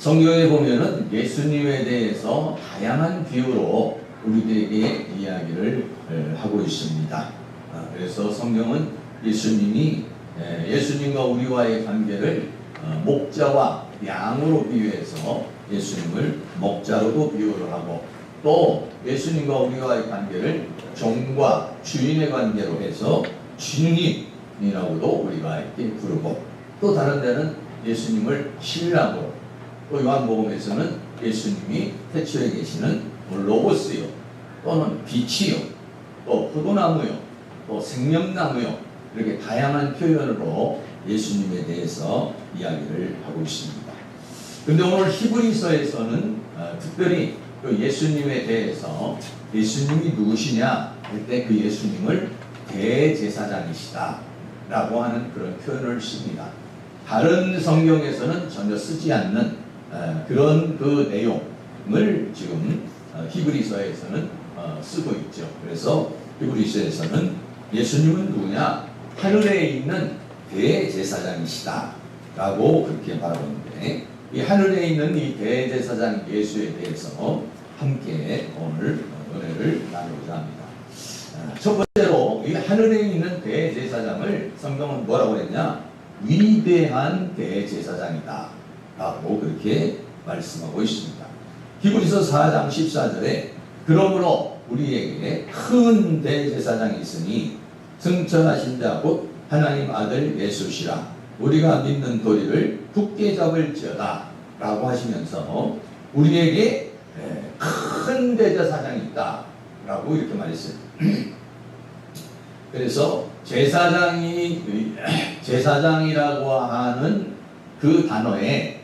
성경에 보면은 예수님에 대해서 다양한 비유로 우리들에게 이야기를 하고 있습니다. 그래서 성경은 예수님과 우리와의 관계를 목자와 양으로 비유해서 예수님을 목자로도 비유를 하고, 또 예수님과 우리와의 관계를 종과 주인의 관계로 해서 주님이라고도 우리가 이렇게 부르고, 또 다른 데는 예수님을 신랑으로, 또 요한복음에서는 예수님이 태초에 계시는 로고스요, 또는 빛이요, 또 포도나무요, 또 생명나무요, 이렇게 다양한 표현으로 예수님에 대해서 이야기를 하고 있습니다. 그런데 오늘 히브리서에서는 특별히 그 예수님에 대해서 예수님이 누구시냐 할 때 그 예수님을 대제사장이시다 라고 하는 그런 표현을 씁니다. 다른 성경에서는 전혀 쓰지 않는 그런 그 내용을 지금 히브리서에서는 쓰고 있죠. 그래서 히브리서에서는 예수님은 누구냐? 하늘에 있는 대제사장이시다 라고 그렇게 말하는데, 이 하늘에 있는 이 대제사장 예수에 대해서 함께 오늘 은혜를 나누고자 합니다. 첫 번째로 이 하늘에 있는 대제사장을 성경은 뭐라고 했냐? 위대한 대제사장이다 라고 그렇게 말씀하고 있습니다. 히브리서 4장 14절에 그러므로 우리에게 큰 대제사장이 있으니 승천하신 자 곧 하나님 아들 예수시라 우리가 믿는 도리를 굳게 잡을지어다 라고 하시면서 우리에게 큰 대제사장이 있다 라고 이렇게 말했어요. 그래서 제사장이라고 하는 그 단어에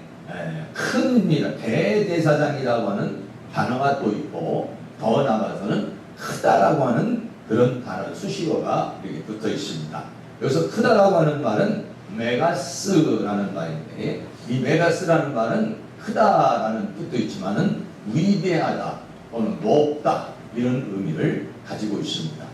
큰입니다. 대제사장이라고 하는 단어가 또 있고, 더 나아가서는 크다라고 하는 그런 단어 수식어가 이렇게 붙어 있습니다. 여기서 크다라고 하는 말은 메가스라는 말인데, 이 메가스라는 말은 크다라는 뜻도 있지만은 위대하다 또는 높다 이런 의미를 가지고 있습니다.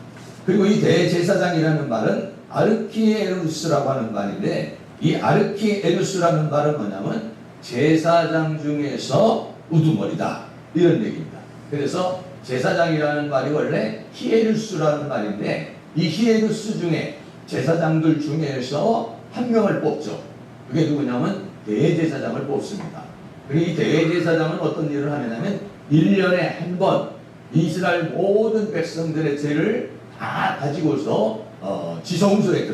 그리고 이 대제사장이라는 말은 아르키에루스라고 하는 말인데, 이 아르키에루스라는 말은 뭐냐면 제사장 중에서 우두머리다 이런 얘기입니다. 그래서 제사장이라는 말이 원래 히에루스라는 말인데, 이 히에루스 중에 제사장들 중에서 한 명을 뽑죠. 그게 누구냐면 대제사장을 뽑습니다. 그리고 이 대제사장은 어떤 일을 하냐면 1년에 한 번 이스라엘 모든 백성들의 죄를 다 가지고서 지성소에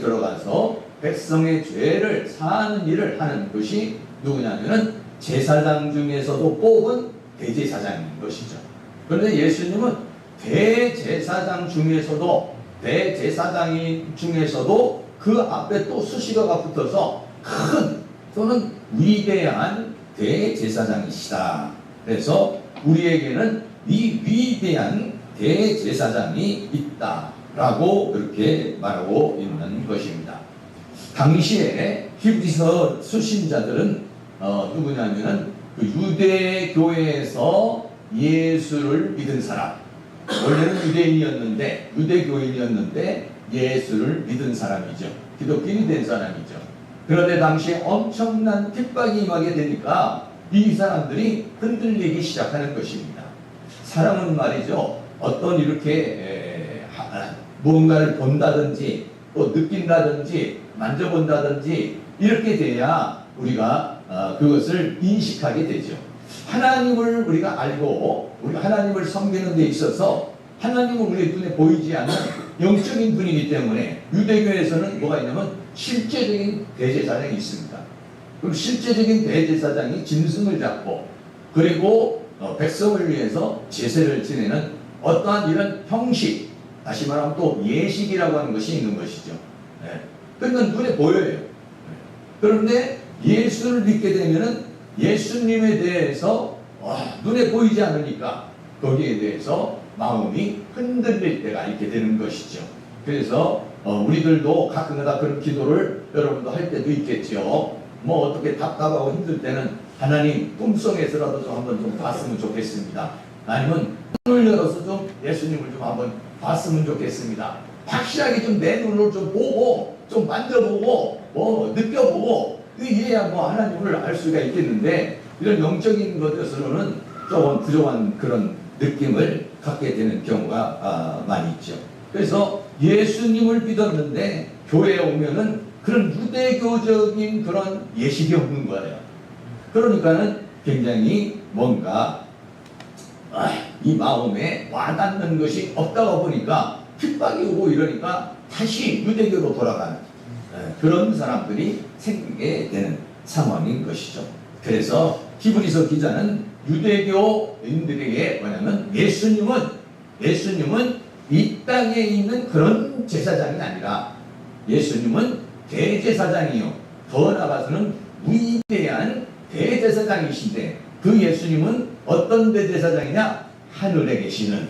들어가서 백성의 죄를 사하는 일을 하는 것이 누구냐면은 제사장 중에서도 뽑은 대제사장인 것이죠. 그런데 예수님은 대제사장 중에서도 그 앞에 또 수식어가 붙어서 큰 또는 위대한 대제사장이시다. 그래서 우리에게는 이 위대한 대제사장이 있다라고 그렇게 말하고 있는 것입니다. 당시에 히브리서 수신자들은 누구냐면은 그 유대교회에서 예수를 믿은 사람, 원래는 유대교인이었는데 예수를 믿은 사람이죠. 기독교인이 된 사람이죠. 그런데 당시에 엄청난 핍박이 임하게 되니까 이 사람들이 흔들리기 시작하는 것입니다. 사람은 말이죠, 어떤 이렇게 무언가를 본다든지 또 느낀다든지 만져본다든지 이렇게 돼야 우리가 그것을 인식하게 되죠. 하나님을 우리가 알고 우리가 하나님을 섬기는 데 있어서 하나님은 우리 눈에 보이지 않는 영적인 분이기 때문에 유대교에서는 뭐가 있냐면 실제적인 대제사장이 있습니다. 그럼 실제적인 대제사장이 짐승을 잡고 그리고 백성을 위해서 제사를 지내는 어떠한 이런 형식, 다시 말하면 또 예식이라고 하는 것이 있는 것이죠. 그건 눈에 보여요. 그런데 예수를 믿게 되면은 예수님에 대해서 눈에 보이지 않으니까 거기에 대해서 마음이 흔들릴 때가 있게 되는 것이죠. 그래서 우리들도 가끔가다 그런 기도를 여러분도 할 때도 있겠죠. 뭐 어떻게 답답하고 힘들 때는 하나님 꿈속에서라도 좀 한번 좀 봤으면 좋겠습니다. 아니면 눈을 열어서 좀 예수님을 좀 한번 봤으면 좋겠습니다. 확실하게 좀 내 눈으로 좀 보고 좀 만져보고 느껴보고 이래야 뭐 하나님을 알 수가 있겠는데 이런 영적인 것에서는 조금 부족한 그런 느낌을 갖게 되는 경우가 많이 있죠. 그래서 예수님을 믿었는데 교회에 오면은 그런 유대교적인 그런 예식이 없는 거예요. 그러니까는 굉장히 뭔가 이 마음에 와닿는 것이 없다가 보니까 핍박이 오고 이러니까 다시 유대교로 돌아가는 그런 사람들이 생기게 되는 상황인 것이죠. 그래서 히브리서 기자는 유대교인들에게 뭐냐면 예수님은 이 땅에 있는 그런 제사장이 아니라 예수님은 대제사장이요. 더 나아가서는 위대한 대제사장이신데 그 예수님은 어떤 대제사장이냐? 하늘에 계시는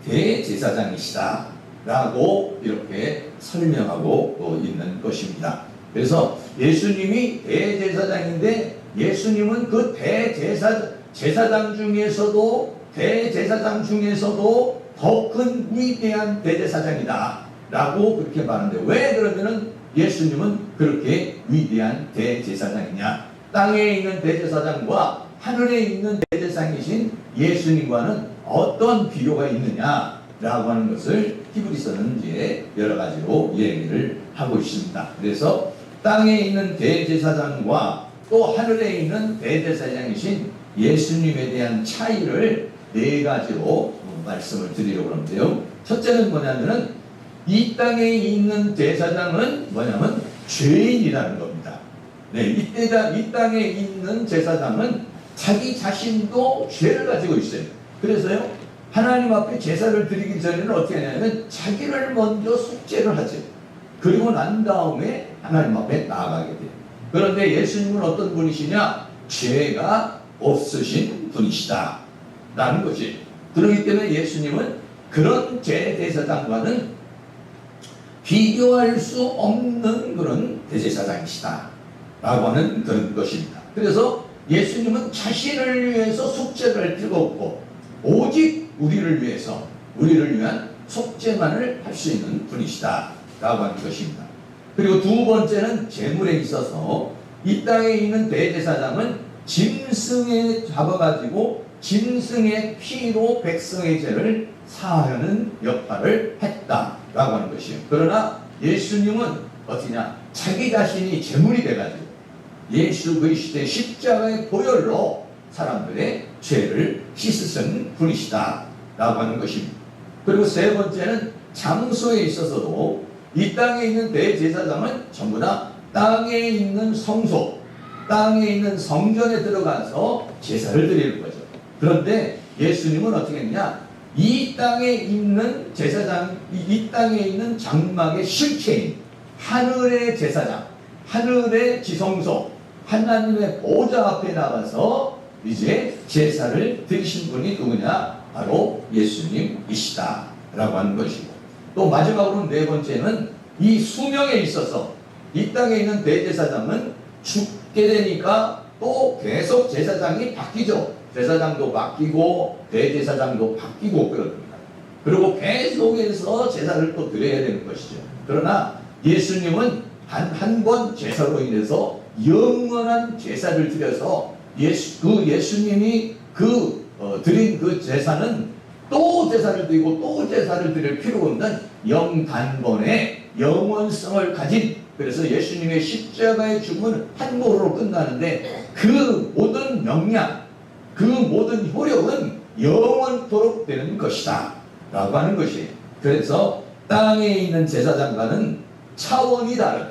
대제사장이시다 라고 이렇게 설명하고 있는 것입니다. 그래서 예수님이 대제사장인데 예수님은 그 제사장 중에서도 더 큰 위대한 대제사장이다 라고 그렇게 말하는데 왜 그러면은 예수님은 그렇게 위대한 대제사장이냐? 땅에 있는 대제사장과 하늘에 있는 대제사장이신 예수님과는 어떤 비교가 있느냐라고 하는 것을 히브리서는 이제 여러 가지로 얘기를 하고 있습니다. 그래서 땅에 있는 대제사장과 또 하늘에 있는 대제사장이신 예수님에 대한 차이를 네 가지로 말씀을 드리려고 하는데요. 첫째는 뭐냐면은 이 땅에 있는 제사장은 뭐냐면 죄인이라는 겁니다. 네, 이 땅에 있는 제사장은 자기 자신도 죄를 가지고 있어요. 그래서요, 하나님 앞에 제사를 드리기 전에는 어떻게 하냐면 자기를 먼저 속죄를 하죠. 그리고 난 다음에 하나님 앞에 나아가게 돼요. 그런데 예수님은 어떤 분이시냐? 죄가 없으신 분이시다 라는 것이. 그렇기 때문에 예수님은 그런 대제사장과는 비교할 수 없는 그런 대제사장이시다 라고 하는 그런 것입니다. 그래서 예수님은 자신을 위해서 속죄를 할 필요가 없고 오직 우리를 위한 속죄만을 할 수 있는 분이시다 라고 하는 것입니다. 그리고 두 번째는 제물에 있어서 이 땅에 있는 대제사장은 짐승에 잡아가지고 짐승의 피로 백성의 죄를 사하는 역할을 했다라고 하는 것이에요. 그러나 예수님은 어떠냐? 자기 자신이 제물이 돼가지고 예수 그리스도의 십자가의 보혈로 사람들의 죄를 씻으신 분이시다 라고 하는 것입니다. 그리고 세 번째는 장소에 있어서도 이 땅에 있는 대제사장은 전부 다 땅에 있는 성소, 땅에 있는 성전에 들어가서 제사를 드리는 거죠. 그런데 예수님은 어떻게 했냐? 이 땅에 있는 제사장, 이 땅에 있는 장막의 실체인 하늘의 제사장, 하늘의 지성소, 하나님의 보좌 앞에 나가서 이제 제사를 드리신 분이 누구냐? 바로 예수님이시다 라고 하는 것이고, 또 마지막으로 네 번째는 이 수명에 있어서 이 땅에 있는 대제사장은 죽게 되니까 또 계속 제사장이 바뀌죠. 제사장도 바뀌고 대제사장도 바뀌고 그럽니다. 그리고 계속해서 제사를 또 드려야 되는 것이죠. 그러나 예수님은 한 번 제사로 인해서 영원한 제사를 드려서 예수님이 드린 그 제사는 또 제사를 드리고 또 제사를 드릴 필요 없는 영단번의 영원성을 가진, 그래서 예수님의 십자가의 죽음은 한 몸으로 끝나는데 그 모든 영향, 그 모든 효력은 영원토록 되는 것이다 라고 하는 것이에요. 그래서 땅에 있는 제사장과는 차원이 다른,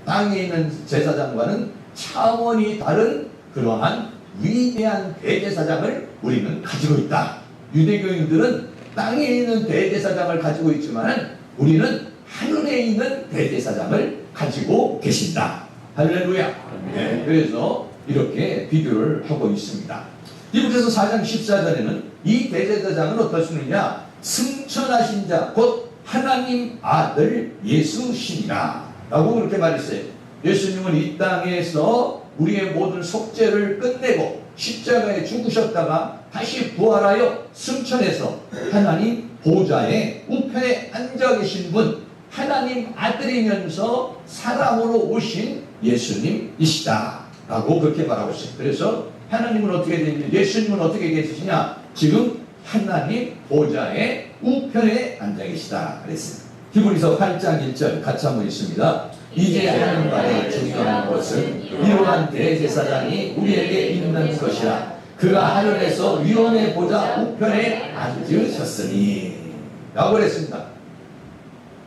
땅에 있는 제사장과는 차원이 다른 그러한 위대한 대제사장을 우리는 가지고 있다. 유대교인들은 땅에 있는 대제사장을 가지고 있지만 우리는 하늘에 있는 대제사장을 가지고 계신다. 할렐루야. 네, 그래서 이렇게 비교를 하고 있습니다. 히브리서 4장 14절에는 이 대제사장은 어떠시느냐? 승천하신 자 곧 하나님 아들 예수시니라 라고 그렇게 말했어요. 예수님은 이 땅에서 우리의 모든 속죄를 끝내고 십자가에 죽으셨다가 다시 부활하여 승천해서 하나님 보좌의 우편에 앉아 계신 분, 하나님 아들이면서 사람으로 오신 예수님이시다 라고 그렇게 말하고 있어요. 그래서 하나님은 어떻게 되냐, 예수님은 어떻게 계시냐, 지금 하나님 보좌의 우편에 앉아 계시다 그랬어요. 히브리서 8장 1절 같이 한번 읽습니다. 이제 하는 말의 중요한 것은 이러한 대제사장이 우리에게 있는 것이라. 그가 하늘에서 위원의 보좌 우편에 앉으셨으니 라고 그랬습니다.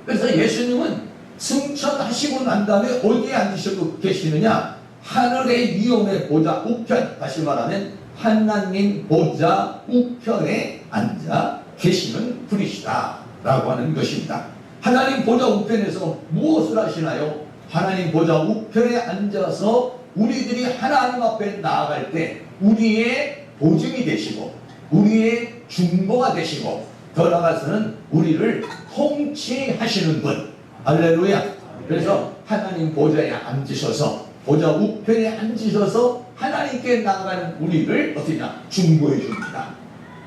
그래서 예수님은 승천하시고 난 다음에 어디에 앉으시고 계시느냐, 하늘의 위엄의 보좌 우편, 다시 말하면 하나님 보좌 우편에 앉아 계시는 분이시다 라고 하는 것입니다. 하나님 보좌 우편에서 무엇을 하시나요? 하나님 보좌 우편에 앉아서 우리들이 하나님 앞에 나아갈 때 우리의 보증이 되시고 우리의 중보가 되시고 더 나아가서는 우리를 통치하시는 분. 할렐루야. 그래서 하나님 보좌에 앉으셔서 보좌 우편에 앉으셔서 하나님께 나아가는 우리를 어떻게냐, 중보해 줍니다.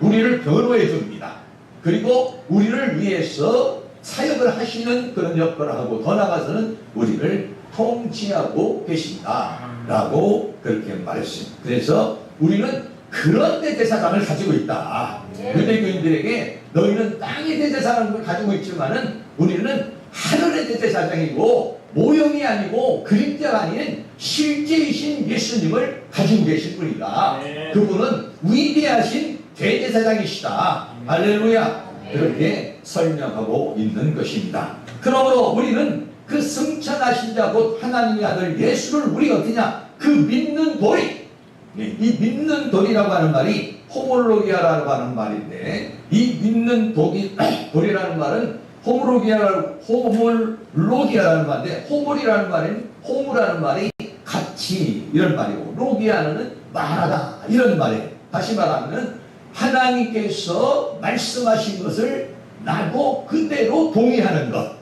우리를 변호해 줍니다. 그리고 우리를 위해서 사역을 하시는 그런 역할을 하고 더 나아가서는 우리를 통치하고 계신다 라고 그렇게 말했습니다. 그래서 우리는 그런 대제사장을 가지고 있다. 유대교인들에게 너희는 땅의 대제사장을 가지고 있지만은 우리는 하늘의 대제사장이고 모형이 아니고 그림자가 아닌 실제이신 예수님을 가지고 계신 분이다. 그분은 위대하신 대제사장이시다. 할렐루야. 그렇게 설명하고 있는 것입니다. 그러므로 우리는 그 승천하신 자 곧 하나님의 아들 예수를 우리가 어떠냐, 그 믿는 도리, 이 믿는 도리라고 하는 말이 호몰로기아라고 하는 말인데, 이 믿는 도리라는 말은 호몰로기아라는 말인데, 호몰이라는 말은 호무라는 말이 같이 이런 말이고, 로기아는 말하다 이런 말이에요. 다시 말하면 하나님께서 말씀하신 것을 나도 그대로 동의하는 것,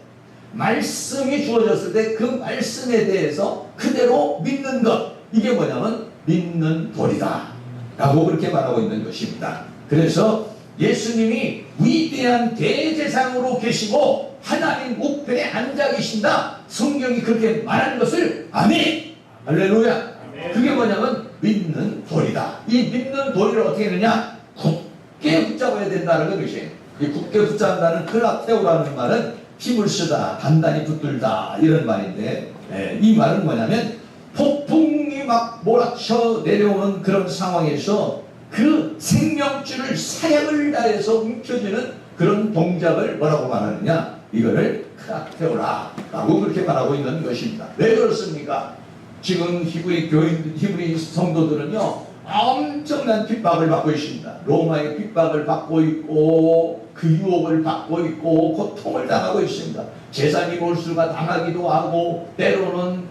말씀이 주어졌을 때 그 말씀에 대해서 그대로 믿는 것, 이게 뭐냐면 믿는 도리다 라고 그렇게 말하고 있는 것입니다. 그래서 예수님이 위대한 대제사장으로 계시고 하나님 우편에 앉아 계신다, 성경이 그렇게 말하는 것을 아멘, 할렐루야. 그게 뭐냐면 믿는 도리다. 이 믿는 도리를 어떻게 했느냐, 굳게 붙잡아야 된다는 것이에요. 이 굳게 붙잡는다는 크라테오라는 말은 힘을 쓰다, 단단히 붙들다 이런 말인데, 이 말은 뭐냐면 폭풍이 막 몰아쳐 내려오는 그런 상황에서 그 생명줄을 사약을 다해서 움켜쥐는 그런 동작을 뭐라고 말하느냐, 이거를 크라테오라 라고 그렇게 말하고 있는 것입니다. 왜 그렇습니까? 지금 히브리 성도들은요 엄청난 핍박을 받고 있습니다. 로마의 핍박을 받고 있고 그 유혹을 받고 있고 고통을 당하고 있습니다. 재산이 몰수가 당하기도 하고 때로는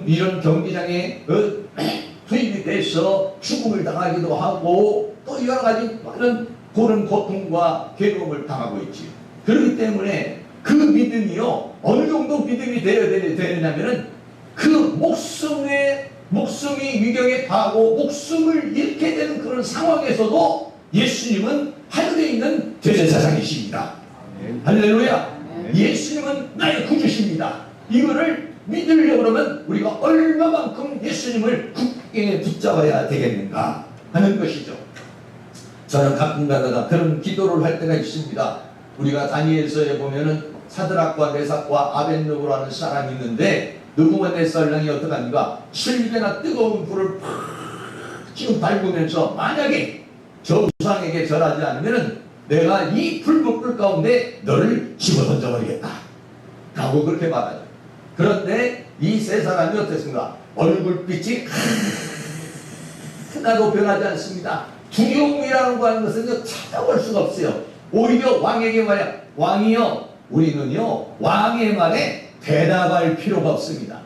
이런 경기장에 투입이 돼서 죽음을 당하기도 하고 또 여러 가지 많은 그런 고통과 괴로움을 당하고 있지. 그렇기 때문에 그 믿음이요 어느 정도 믿음이 되어야 되느냐면은 그 목숨이 위경에 가고 목숨을 잃게 되는 그런 상황에서도 예수님은 하늘에 있는 대제사장이십니다. 할렐루야. 예수님은 나의 구주십니다. 이거를 믿으려고 그러면 우리가 얼마만큼 예수님을 굳게 붙잡아야 되겠는가 하는 것이죠. 저는 가끔 가다가 그런 기도를 할 때가 있습니다. 우리가 다니엘서에 보면은 사드락과 메삭과 아벳느고라는 사람이 있는데 느부갓네살랑이 어떡합니까? 7배나 뜨거운 불을 팍 지금 밟으면서 만약에 저 우상에게 절하지 않으면 내가 이 붉은 가운데 너를 집어던져버리겠다 라고 그렇게 말하죠. 그런데 이 세 사람이 어땠습니까? 얼굴빛이 하나도 변하지 않습니다. 두려움이라는 거 하는 것은 찾아볼 수가 없어요. 오히려 왕에게 말이야, 왕이요 우리는요 왕의 말에 대답할 필요가 없습니다.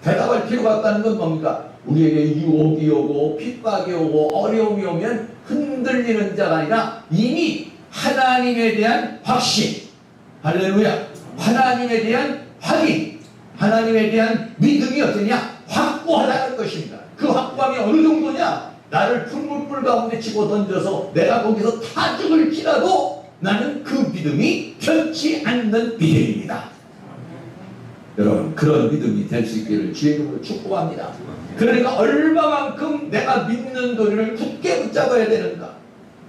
대답할 필요가 없다는 건 뭡니까? 우리에게 유혹이 오고 핍박이 오고 어려움이 오면 흔들리는 자가 아니라 이미 하나님에 대한 확신, 할렐루야, 하나님에 대한 확인, 하나님에 대한 믿음이 어떠냐? 확고하다는 것입니다. 그 확고함이 어느 정도냐? 나를 풀물불 가운데 집어 던져서 내가 거기서 타 죽을지라도 나는 그 믿음이 변치 않는 믿음입니다. 여러분 그런 믿음이 될 수 있기를 주의 이름으로 축복합니다. 그러니까 얼마만큼 내가 믿는 도리를 굳게 붙잡아야 되는가.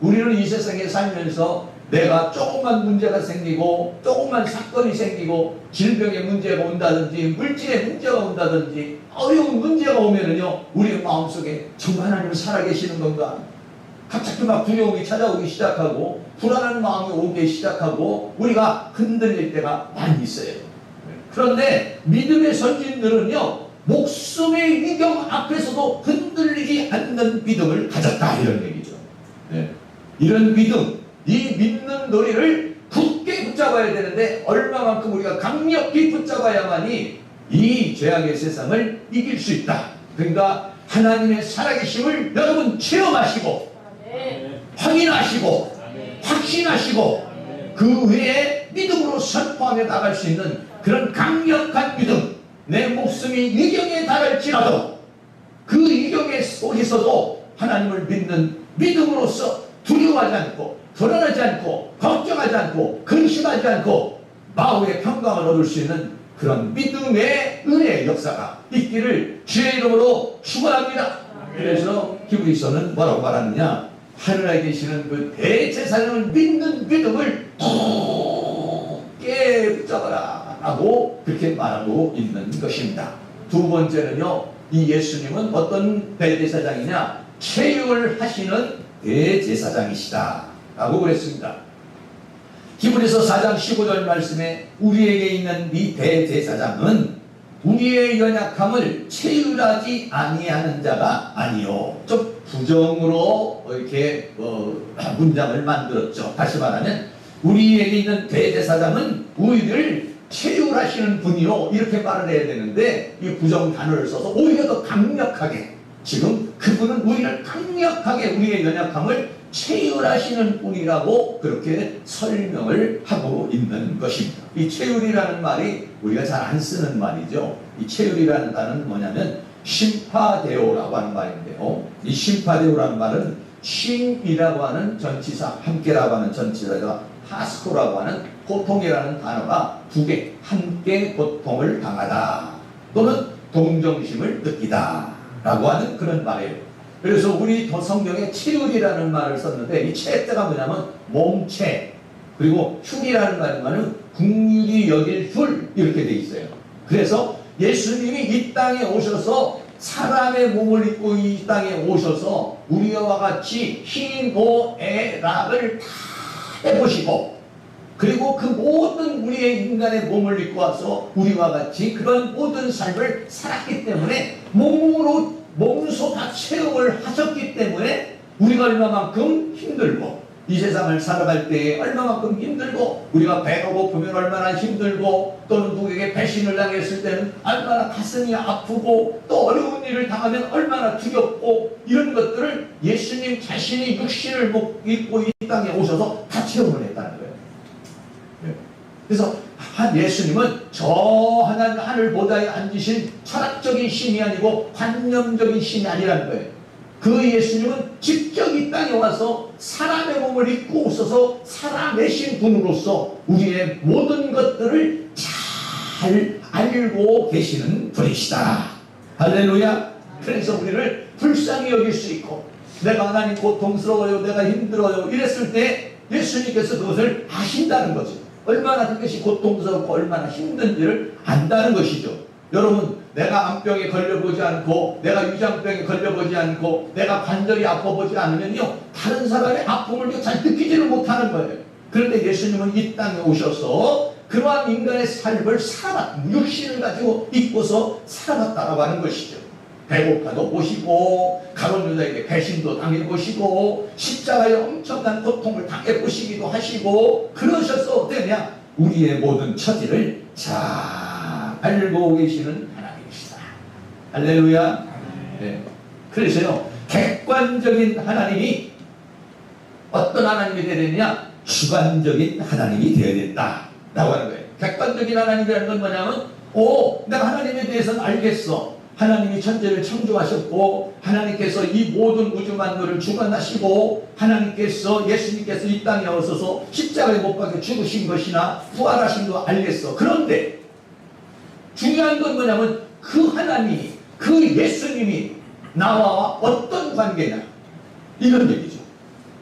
우리는 이 세상에 살면서 내가 조금만 문제가 생기고 조금만 사건이 생기고 질병의 문제가 온다든지 물질의 문제가 온다든지 어려운 문제가 오면은요 우리의 마음속에 정말 하나님 살아계시는 건가, 갑자기 막 두려움이 찾아오기 시작하고 불안한 마음이 오기 시작하고 우리가 흔들릴 때가 많이 있어요. 그런데 믿음의 선진들은요 목숨의 위경 앞에서도 흔들리지 않는 믿음을 가졌다 이런 얘기죠. 네. 이런 믿음, 이 믿는 도리를 굳게 붙잡아야 되는데 얼마만큼 우리가 강력히 붙잡아야만이 이 죄악의 세상을 이길 수 있다. 그러니까 하나님의 살아계심을 여러분 체험하시고 확인하시고 확신하시고 그 외에 믿음으로 선포하며 나갈 수 있는 그런 강력한 믿음, 내 목숨이 위경에 달할지라도 그 위경에 속에서도 하나님을 믿는 믿음으로써 두려워하지 않고 불안하지 않고 걱정하지 않고 근심하지 않고 마음의 평강을 얻을 수 있는 그런 믿음의 은혜의 역사가 있기를 주의 이름으로 축원합니다. 그래서 히브리서는 뭐라고 말하느냐, 하늘에 계시는 그 대제사장을 믿는 믿음을 굳게 붙잡아라 라고 그렇게 말하고 있는 것입니다. 두 번째는요, 이 예수님은 어떤 대제사장이냐, 체육을 하시는 대제사장이시다 라고 그랬습니다. 히브리서 4장 15절 말씀에 우리에게 있는 이 대제사장은 우리의 연약함을 체휼하지 아니하는 자가 아니요. 좀 부정으로 이렇게 문장을 만들었죠. 다시 말하면 우리에게 있는 대제사장은 우리를 체휼하시는 분이요 이렇게 말을 해야 되는데 이 부정 단어를 써서 오히려 더 강력하게, 지금 그분은 우리를 강력하게 우리의 연약함을 체휼하시는 분이라고 그렇게 설명을 하고 있는 것입니다. 이 체휼이라는 말이 우리가 잘 안 쓰는 말이죠. 이 체휼이라는 단어는 뭐냐면 심파데오라고 하는 말인데요. 이 심파데오라는 말은 쉼이라고 하는 전치사, 함께라고 하는 전치사가 하스코라고 하는 고통이라는 단어가 두 개, 함께 고통을 당하다 또는 동정심을 느끼다 라고 하는 그런 말이에요. 그래서 우리 성경에 체휼이라는 말을 썼는데 이 체자가 뭐냐면 몸체, 그리고 흉이라는 말은 국률이 여길 흉 이렇게 돼 있어요. 그래서 예수님이 이 땅에 오셔서 사람의 몸을 입고 이 땅에 오셔서 우리와 같이 희노애락을 다 해보시고 그리고 그 모든 우리의 인간의 몸을 입고 와서 우리와 같이 그런 모든 삶을 살았기 때문에 몸소 다 체험을 하셨기 때문에 우리가 얼마만큼 힘들고 이 세상을 살아갈 때에 얼마만큼 힘들고 우리가 배가 고프면 얼마나 힘들고 또는 누구에게 배신을 당했을 때는 얼마나 가슴이 아프고 또 어려운 일을 당하면 얼마나 두렵고 이런 것들을 예수님 자신이 육신을 입고 이 땅에 오셔서 다 체험을 했다는 거예요. 그래서 예수님은 저 하늘 보좌에 앉으신 철학적인 신이 아니고 관념적인 신이 아니라는 거예요. 그 예수님은 직접 이 땅에 와서 사람의 몸을 입고 오셔서 살아내신 분으로서 우리의 모든 것들을 잘 알고 계시는 분이시다. 할렐루야. 그래서 우리를 불쌍히 여길 수 있고 내가 하나님 고통스러워요, 내가 힘들어요 이랬을 때 예수님께서 그것을 아신다는 거죠. 얼마나 그것이 고통스럽고 얼마나 힘든지를 안다는 것이죠. 여러분, 내가 암병에 걸려보지 않고 내가 위장병에 걸려보지 않고 내가 관절이 아파보지 않으면요 다른 사람의 아픔을 잘 느끼지를 못하는 거예요. 그런데 예수님은 이 땅에 오셔서 그러한 인간의 삶을 육신을 가지고 입고서 살아봤다라고 하는 것이죠. 배고파도 보시고 가룟 유다에게 배신도 당해보시고 십자가에 엄청난 고통을 당해보시기도 하시고 그러셔서 어떠냐 우리의 모든 처지를 잘 알고 계시는 하나님이시다. 할렐루야. 네. 그래서요 객관적인 하나님이 어떤 하나님이 되어야 되느냐, 주관적인 하나님이 되어야 된다 라고 하는 거예요. 객관적인 하나님이라는 건 뭐냐면 내가 하나님에 대해서는 알겠어. 하나님이 천지를 창조하셨고 하나님께서 이 모든 우주 만물을 주관하시고 하나님께서 예수님께서 이 땅에 오셔서 십자가에 못 박혀 죽으신 것이나 부활하신 거 알겠어. 그런데 중요한 건 뭐냐면 그 하나님이, 그 예수님이 나와 어떤 관계냐, 이런 얘기죠.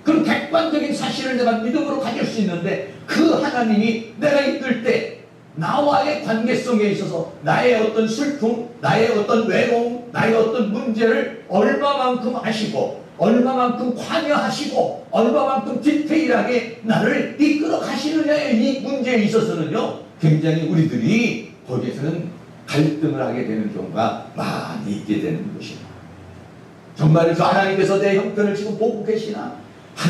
그럼 객관적인 사실을 내가 믿음으로 가질 수 있는데 그 하나님이 내가 이끌 때 나와의 관계성에 있어서 나의 어떤 슬픔, 나의 어떤 외로움, 나의 어떤 문제를 얼마만큼 아시고 얼마만큼 관여하시고 얼마만큼 디테일하게 나를 이끌어 가시느냐의 이 문제에 있어서는요, 굉장히 우리들이 거기에서는 갈등을 하게 되는 경우가 많이 있게 되는 것입니다. 정말 그 하나님께서 내 형편을 지금 보고 계시나?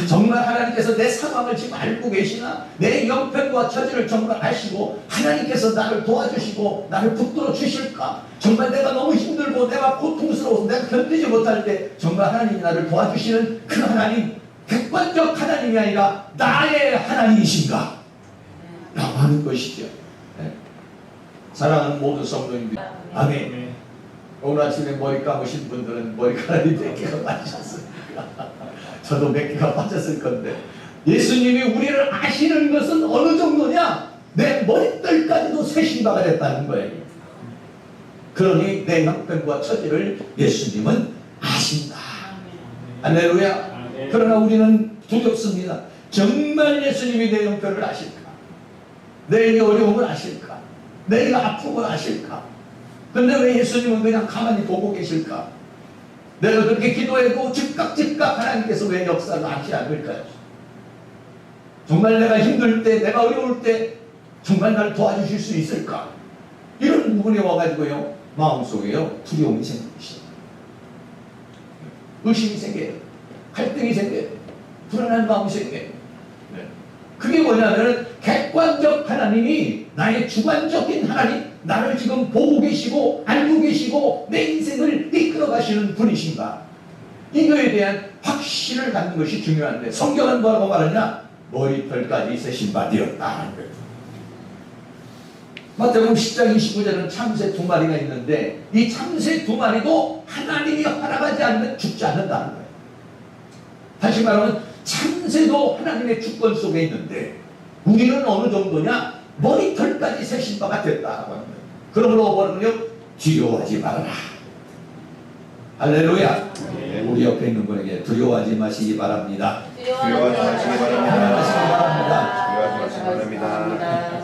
정말 하나님께서 내 상황을 지금 알고 계시나? 내 형편과 처지를 정말 아시고 하나님께서 나를 도와주시고 나를 붙들어 주실까? 정말 내가 너무 힘들고 내가 고통스러워서 내가 견디지 못할 때 정말 하나님이 나를 도와주시는 그 하나님, 객관적 하나님이 아니라 나의 하나님이신가? 라고 하는 것이죠. 네. 사랑하는 모든 성도님들, 아멘. 오늘 아침에 머리 감으신 분들은 머리카락이 몇 개가 빠지셨습니까? 저도 몇 개가 빠졌을 건데, 예수님이 우리를 아시는 것은 어느 정도냐? 내 머리털까지도 세신 바가 됐다는 거예요. 그러니 내 형편과 처지를 예수님은 아신다. 할렐루야. 그러나 우리는 두렵습니다. 정말 예수님이 내 형편을 아실까? 내 어려움을 아실까? 내가 아픔을 아실까? 근데 왜 예수님은 그냥 가만히 보고 계실까? 내가 그렇게 기도해도 즉각 하나님께서 왜 역사를 하지 않을까요? 정말 내가 힘들 때, 내가 어려울 때 정말 나를 도와주실 수 있을까? 이런 부분에 와가지고요, 마음속에요 두려움이 생기시죠. 의심이 생겨요. 갈등이 생겨요. 불안한 마음이 생겨요. 네. 그게 뭐냐면 객관적 하나님이 나의 주관적인 하나님, 나를 지금 보고 계시고 알고 계시고 내 인생을 이끌어 가시는 분이신가? 이거에 대한 확신을 갖는 것이 중요한데, 성경은 뭐라고 말하냐? 머리털까지 세신 바 되었다. 마태복음 10장 29절은 참새 2마리가 있는데 이 참새 2마리도 하나님이 허락하지 않으면 죽지 않는다는 거예요. 다시 말하면 참새도 하나님의 주권 속에 있는데 우리는 어느 정도냐? 머리털까지 세신 바가 됐다고 합니다. 그러므로 뭐라고요? 두려워하지 말아라. 할렐루야. 네. 우리 옆에 있는 분에게 두려워하지 마시기 바랍니다. 두려워하지 마시기 바랍니다. 두려워하지 마시기 바랍니다.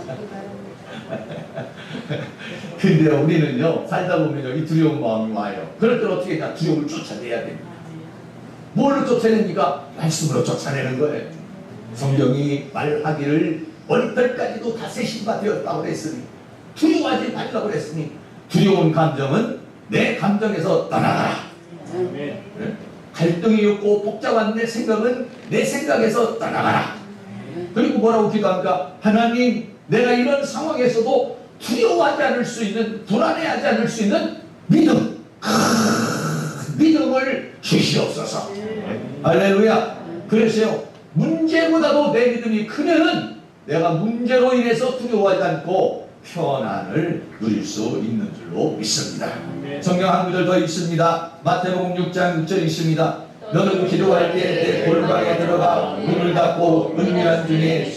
근데 우리는요, 살다 보면요, 이 두려운 마음이 와요. 그럴 때 어떻게 해야? 두려움을 쫓아내야 됩니다. 뭘로 쫓아냅니까? 말씀으로 쫓아내는 거예요. 성경이 말하기를 머리털까지도 다 세신 바 되었다고 그랬으니, 두려워하지 말라고 그랬으니, 두려운 감정은 내 감정에서 떠나가라. 네. 갈등이 있고 복잡한 내 생각은 내 생각에서 떠나가라. 그리고 뭐라고 기도합니까? 하나님, 내가 이런 상황에서도 두려워하지 않을 수 있는, 불안해하지 않을 수 있는 믿음, 믿음을 주시옵소서. 할렐루야. 그래서요, 문제보다도 내 믿음이 크면은 내가 문제로 인해서 두려워하지 않고 평안을 누릴 수 있는 줄로 믿습니다. 성경 한 구절 더 있습니다. 마태복음 6장 6절 있습니다. 너는 기도할 때 내 골방에 들어가 문을 닫고 은밀한 중에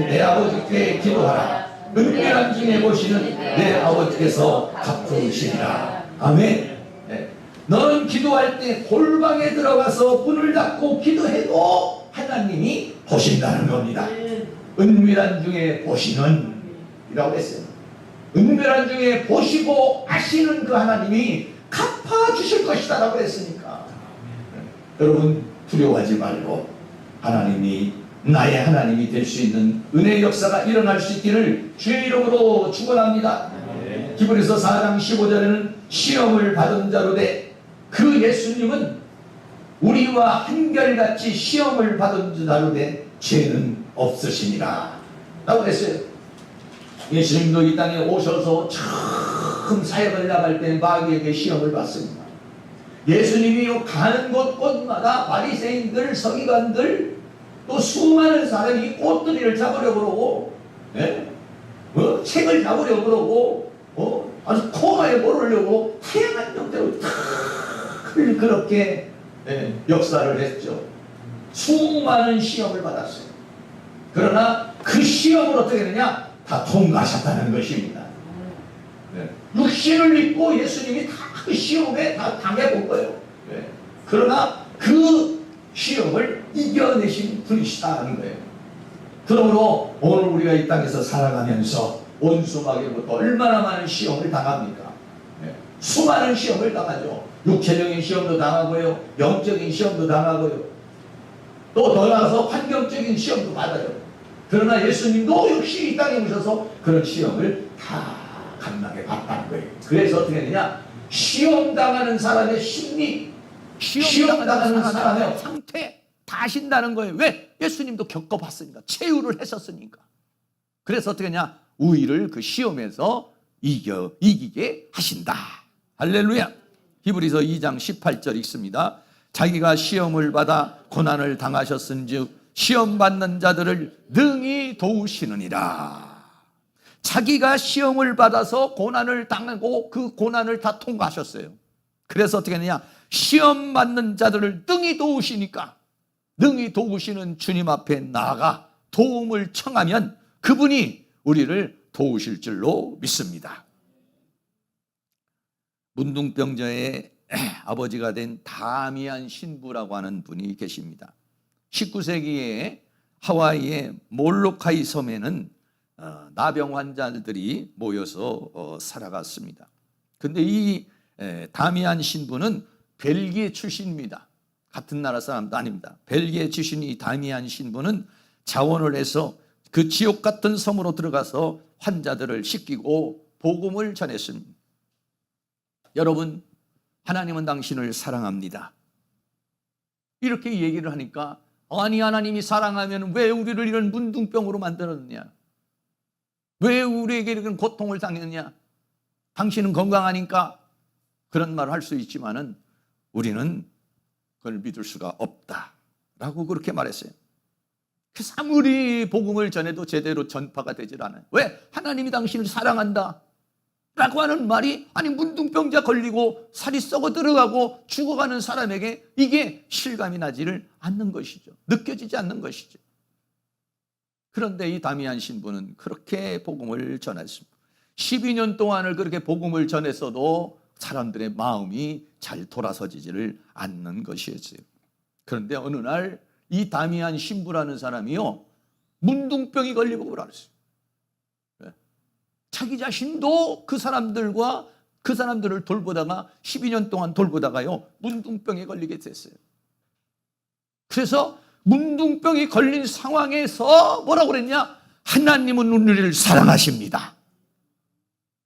내 아버지께 기도하라. 은밀한 중에 보시는 내 아버지께서 갚으시리라. 아멘. 네. 너는 기도할 때 골방에 들어가서 문을 닫고 기도해도 하나님이 보신다는 겁니다. 은밀한 중에 보시는 이라고 했어요. 은밀한 중에 보시고 아시는 그 하나님이 갚아주실 것이다 라고 했으니까, 여러분 두려워하지 말고 하나님이 나의 하나님이 될 수 있는 은혜의 역사가 일어날 수 있기를 주의 이름으로 축원합니다. 히브리서 4장 15절에는 시험을 받은 자로되 그 예수님은 우리와 한결같이 시험을 받은 자로되 죄는 없으시니라 라고 했어요. 예수님도 이 땅에 오셔서 처음 사역을 나갈 때 마귀에게 시험을 받습니다. 예수님이 가는 곳곳마다 바리새인들, 서기관들, 또 수많은 사람이 꽃들이를 잡으려고 그러고, 예? 책을 잡으려고 그러고, 아주 코너에 모르려고 다양한 형태로 그렇게 역사를 했죠. 수많은 시험을 받았어요. 그러나 그 시험을 어떻게 했느냐? 다 통과하셨다는 것입니다. 육신을 입고 예수님이 다 그 시험에 다 당해본 거예요. 그러나 그 시험을 이겨내신 분이시다는 거예요. 그러므로 오늘 우리가 이 땅에서 살아가면서 원수마귀로부터 얼마나 많은 시험을 당합니까? 수많은 시험을 당하죠. 육체적인 시험도 당하고요, 영적인 시험도 당하고요, 또 더 나아가서 환경적인 시험도 받아요. 그러나 예수님도 역시 이 땅에 오셔서 그런 시험을 다 감당해 봤다는 거예요. 그래서 어떻게 되냐? 시험 당하는 사람의 심리, 시험 당하는 사람의 상태 다 아신다는 거예요. 왜? 예수님도 겪어봤으니까, 체유를 했었으니까. 그래서 어떻게 하냐? 우리를 그 시험에서 이기게 하신다. 할렐루야. 히브리서 2장 18절 읽습니다. 자기가 시험을 받아 고난을 당하셨은즉 시험 받는 자들을 능히 도우시느니라. 자기가 시험을 받아서 고난을 당하고 그 고난을 다 통과하셨어요. 그래서 어떻게 하느냐? 시험 받는 자들을 능히 도우시니까, 능히 도우시는 주님 앞에 나아가 도움을 청하면 그분이 우리를 도우실 줄로 믿습니다. 문둥병자의 아버지가 된 다미안 신부라고 하는 분이 계십니다. 19세기에 하와이의 몰로카이 섬에는 나병 환자들이 모여서 살아갔습니다. 근데 이 다미안 신부는 벨기에 출신입니다. 같은 나라 사람도 아닙니다. 벨기에 출신 이 다미안 신부는 자원을 해서 그 지옥 같은 섬으로 들어가서 환자들을 씻기고 복음을 전했습니다. 여러분, 하나님은 당신을 사랑합니다. 이렇게 얘기를 하니까, 아니 하나님이 사랑하면 왜 우리를 이런 문둥병으로 만들었느냐? 왜 우리에게 이런 고통을 당했느냐? 당신은 건강하니까 그런 말을 할 수 있지만은 우리는 그걸 믿을 수가 없다라고 그렇게 말했어요. 그래서 아무리 복음을 전해도 제대로 전파가 되질 않아요. 왜? 하나님이 당신을 사랑한다 라고 하는 말이, 아니 문둥병자 걸리고 살이 썩어 들어가고 죽어가는 사람에게 이게 실감이 나지를 않는 것이죠. 느껴지지 않는 것이죠. 그런데 이 다미안 신부는 그렇게 복음을 전했습니다. 12년 동안을 그렇게 복음을 전했어도 사람들의 마음이 잘 돌아서지지를 않는 것이었어요. 그런데 어느 날 이 다미안 신부라는 사람이요, 문둥병이 걸리고 그랬어요. 자기 자신도 그 사람들을 돌보다가 12년 동안 돌보다가요, 문둥병에 걸리게 됐어요. 그래서 문둥병이 걸린 상황에서 뭐라고 그랬냐? 하나님은 우리를 사랑하십니다.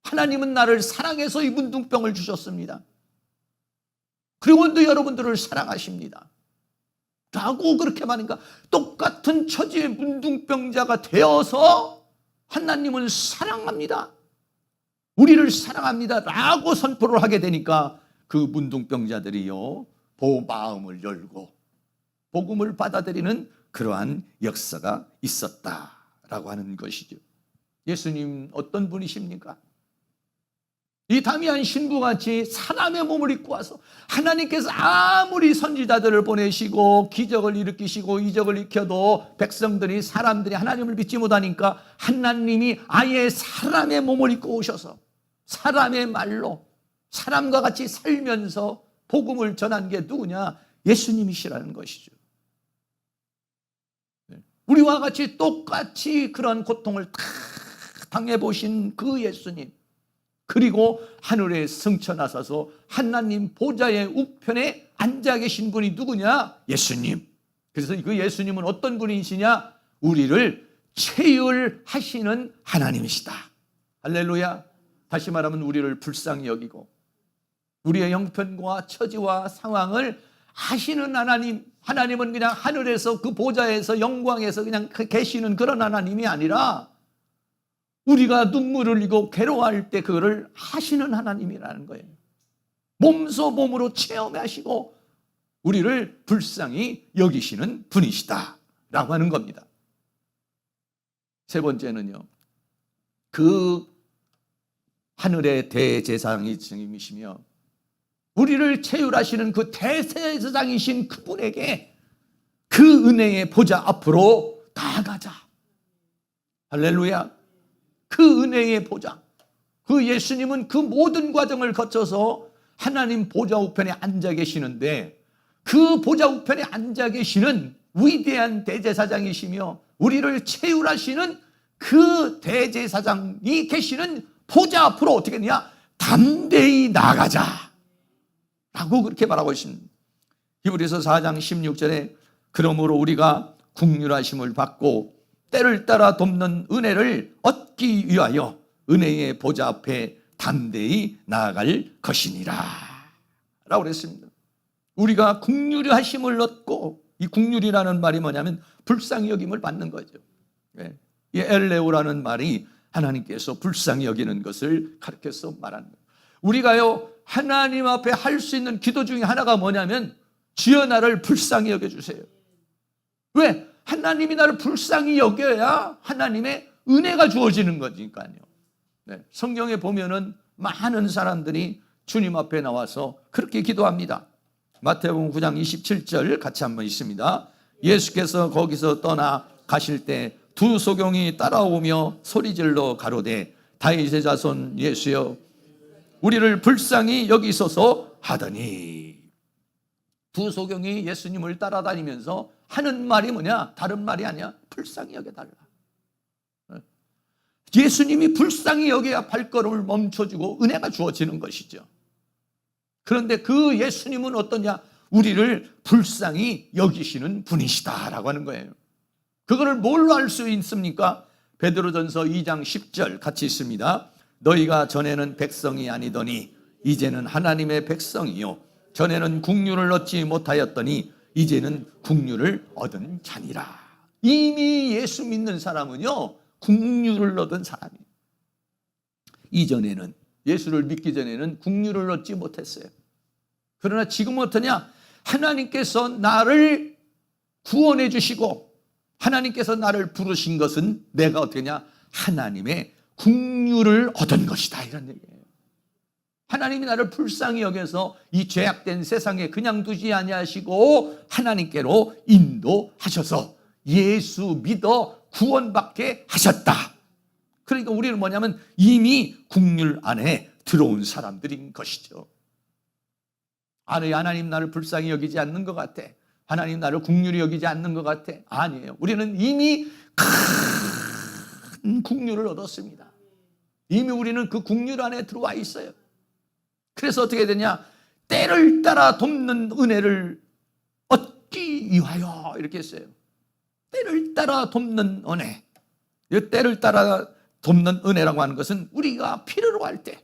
하나님은 나를 사랑해서 이 문둥병을 주셨습니다. 그리고 또 여러분들을 사랑하십니다. 라고 그렇게 말하니까, 똑같은 처지의 문둥병자가 되어서 하나님은 사랑합니다, 우리를 사랑합니다 라고 선포를 하게 되니까 그 문둥병자들이요, 마음을 열고 복음을 받아들이는 그러한 역사가 있었다라고 하는 것이죠. 예수님 어떤 분이십니까? 이 다미안 신부같이 사람의 몸을 입고 와서 하나님께서 아무리 선지자들을 보내시고 기적을 일으키시고 이적을 일으켜도 백성들이, 사람들이 하나님을 믿지 못하니까 하나님이 아예 사람의 몸을 입고 오셔서 사람의 말로 사람과 같이 살면서 복음을 전한 게 누구냐? 예수님이시라는 것이죠. 우리와 같이 똑같이 그런 고통을 다 당해보신 그 예수님, 그리고 하늘에 승천하셔서 하나님 보좌의 우편에 앉아 계신 분이 누구냐? 예수님. 그래서 그 예수님은 어떤 분이시냐? 우리를 체휼하시는 하나님이시다. 할렐루야. 다시 말하면 우리를 불쌍히 여기고 우리의 형편과 처지와 상황을 아시는 하나님. 하나님은 그냥 하늘에서 그 보좌에서 영광에서 그냥 계시는 그런 하나님이 아니라 우리가 눈물을 흘리고 괴로워할 때 그거를 하시는 하나님이라는 거예요. 몸소 몸으로 체험하시고 우리를 불쌍히 여기시는 분이시다라고 하는 겁니다. 세 번째는요, 그 하늘의 대제사장이시며 우리를 체휼하시는 그 대제사장이신 그분에게 그 은혜의 보좌 앞으로 나아가자. 할렐루야. 그 은혜의 보좌, 그 예수님은 그 모든 과정을 거쳐서 하나님 보좌 우편에 앉아 계시는데, 그 보좌 우편에 앉아 계시는 위대한 대제사장이시며 우리를 채울하시는 그 대제사장이 계시는 보좌 앞으로 어떻게 했냐? 담대히 나가자 라고 그렇게 말하고 있습니다. 히브리서 4장 16절에 그러므로 우리가 긍휼하심을 받고 때를 따라 돕는 은혜를 얻기 위하여 은혜의 보좌 앞에 담대히 나아갈 것이니라 라고 그랬습니다. 우리가 긍휼하심을 얻고, 이 긍휼이라는 말이 뭐냐면 불쌍히 여김을 받는 거죠. 이 엘레오라는 말이 하나님께서 불쌍히 여기는 것을 가르쳐서 말하는 거예요. 우리가요 하나님 앞에 할 수 있는 기도 중에 하나가 뭐냐면 주여 나를 불쌍히 여겨주세요. 왜? 하나님이 나를 불쌍히 여겨야 하나님의 은혜가 주어지는 거니까요. 성경에 보면은 많은 사람들이 주님 앞에 나와서 그렇게 기도합니다. 마태복음 9장 27절 같이 한번 있습니다. 예수께서 거기서 떠나 가실 때 두 소경이 따라오며 소리질러 가로되 다윗의 자손 예수여 우리를 불쌍히 여기소서 하더니, 두 소경이 예수님을 따라다니면서 하는 말이 뭐냐? 다른 말이 아니야. 불쌍히 여겨달라. 예수님이 불쌍히 여겨야 발걸음을 멈춰주고 은혜가 주어지는 것이죠. 그런데 그 예수님은 어떠냐? 우리를 불쌍히 여기시는 분이시다라고 하는 거예요. 그거를 뭘로 알 수 있습니까? 베드로전서 2장 10절 같이 있습니다. 너희가 전에는 백성이 아니더니 이제는 하나님의 백성이요 전에는 국류를 얻지 못하였더니 이제는 국류를 얻은 자니라. 이미 예수 믿는 사람은요 국류를 얻은 사람이에요. 이전에는, 예수를 믿기 전에는 국류를 얻지 못했어요. 그러나 지금은 어떠냐? 하나님께서 나를 구원해 주시고 하나님께서 나를 부르신 것은 내가 어떠냐? 하나님의 국류를 얻은 것이다, 이런 얘기예요. 하나님이 나를 불쌍히 여겨서 이 죄악된 세상에 그냥 두지 아니하시고 하나님께로 인도하셔서 예수 믿어 구원받게 하셨다. 그러니까 우리는 뭐냐면 이미 국률 안에 들어온 사람들인 것이죠. 아니, 하나님 나를 불쌍히 여기지 않는 것 같아. 하나님 나를 국률이 여기지 않는 것 같아. 아니에요. 우리는 이미 큰 국률을 얻었습니다. 이미 우리는 그 국률 안에 들어와 있어요. 그래서 어떻게 되냐? 때를 따라 돕는 은혜를 얻기 위하여, 이렇게 했어요. 때를 따라 돕는 은혜. 이 때를 따라 돕는 은혜라고 하는 것은 우리가 필요로 할 때,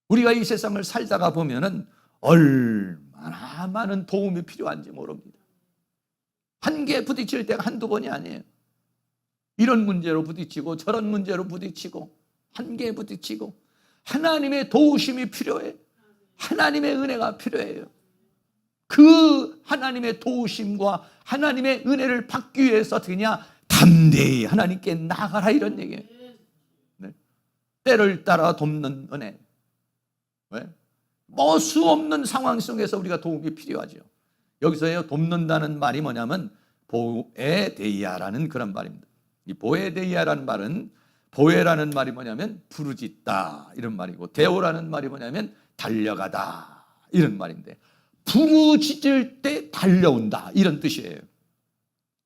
우리가 이 세상을 살다가 보면은 얼마나 많은 도움이 필요한지 모릅니다. 한계에 부딪힐 때가 한두 번이 아니에요. 이런 문제로 부딪히고 저런 문제로 부딪히고 한계에 부딪히고 하나님의 도우심이 필요해요. 하나님의 은혜가 필요해요. 그 하나님의 도우심과 하나님의 은혜를 받기 위해서 어떻게 하냐? 담대히 하나님께 나가라, 이런 얘기예요. 때를 따라 돕는 은혜. 왜? 뭐 수 없는 상황 속에서 우리가 도움이 필요하죠. 여기서 돕는다는 말이 뭐냐면 보에데이아라는 그런 말입니다. 이 보에데이아라는 말은, 보에라는 말이 뭐냐면 부르짖다, 이런 말이고, 데오라는 말이 뭐냐면 달려가다, 이런 말인데, 부르짖을 때 달려온다, 이런 뜻이에요.